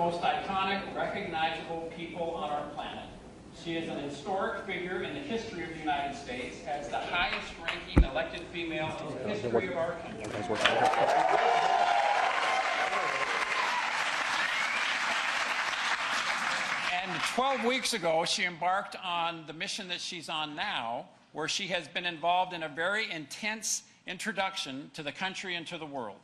most iconic, recognizable people on our planet. She is an historic figure in the history of the United States as the highest-ranking elected female in the history of our country. And 12 weeks ago, she embarked on the mission that she's on now, where she has been involved in a very intense introduction to the country and to the world.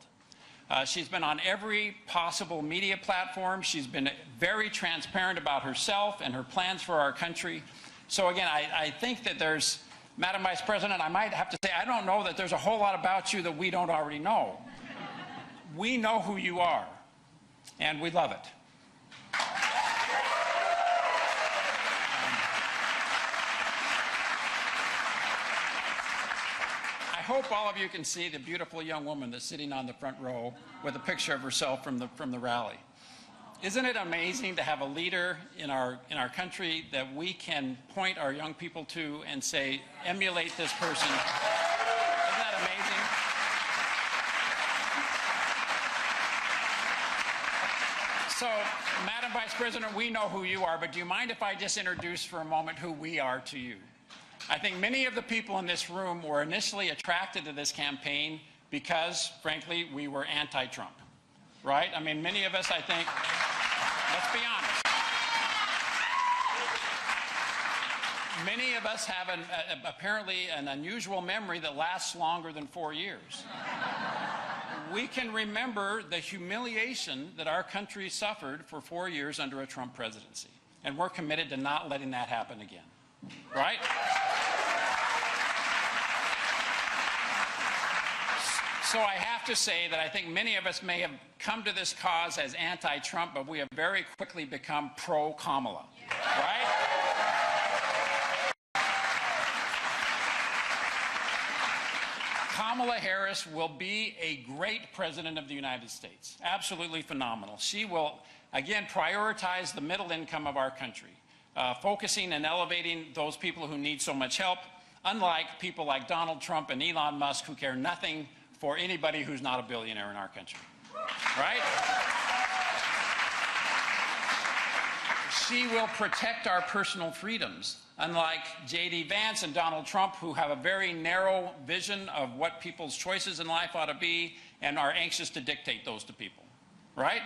She's been on every possible media platform. She's been very transparent about herself and her plans for our country. So again, I think that there's, Madam Vice President, I might have to say, I don't know that there's a whole lot about you that we don't already know. We know who you are, and we love it. I hope all of you can see the beautiful young woman that's sitting on the front row with a picture of herself from the rally. Isn't it amazing to have a leader in our country that we can point our young people to and say, emulate this person? Isn't that amazing? So, Madam Vice President, we know who you are, but do you mind if I just introduce for a moment who we are to you? I think many of the people in this room were initially attracted to this campaign because, frankly, we were anti-Trump, right? I mean, many of us, I think, let's be honest. Many of us have apparently an unusual memory that lasts longer than 4 years. We can remember the humiliation that our country suffered for 4 years under a Trump presidency, and we're committed to not letting that happen again, right? So I have to say that I think many of us may have come to this cause as anti-Trump, but we have very quickly become pro-Kamala, right? Kamala Harris will be a great president of the United States. Absolutely phenomenal. She will, again, prioritize the middle income of our country, focusing and elevating those people who need so much help, unlike people like Donald Trump and Elon Musk, who care nothing for anybody who's not a billionaire in our country, right? She will protect our personal freedoms, unlike J.D. Vance and Donald Trump, who have a very narrow vision of what people's choices in life ought to be and are anxious to dictate those to people, right?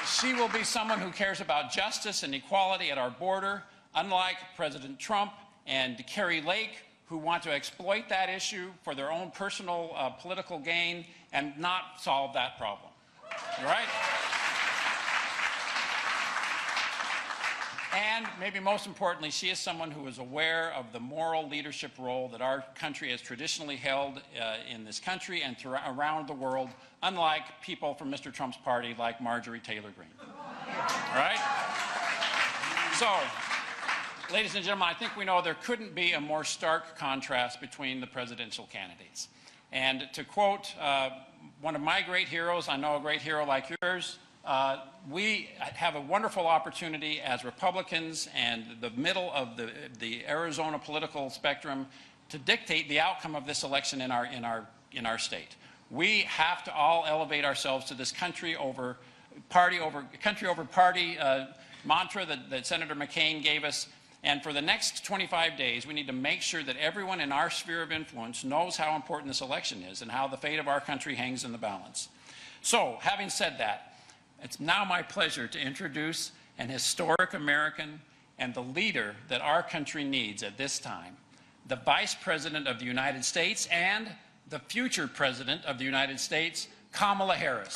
She will be someone who cares about justice and equality at our border, unlike President Trump and Carrie Lake, who want to exploit that issue for their own personal political gain and not solve that problem, right? And maybe most importantly, she is someone who is aware of the moral leadership role that our country has traditionally held in this country and around the world, unlike people from Mr. Trump's party like Marjorie Taylor Greene, right? So, ladies and gentlemen, I think we know there couldn't be a more stark contrast between the presidential candidates. And to quote one of my great heroes, I know a great hero like yours, we have a wonderful opportunity as Republicans and the middle of the Arizona political spectrum to dictate the outcome of this election in our state. We have to all elevate ourselves to this country over party mantra that Senator McCain gave us. And for the next 25 days, we need to make sure that everyone in our sphere of influence knows how important this election is and how the fate of our country hangs in the balance. So, having said that, it's now my pleasure to introduce an historic American and the leader that our country needs at this time, the Vice President of the United States and the future President of the United States, Kamala Harris.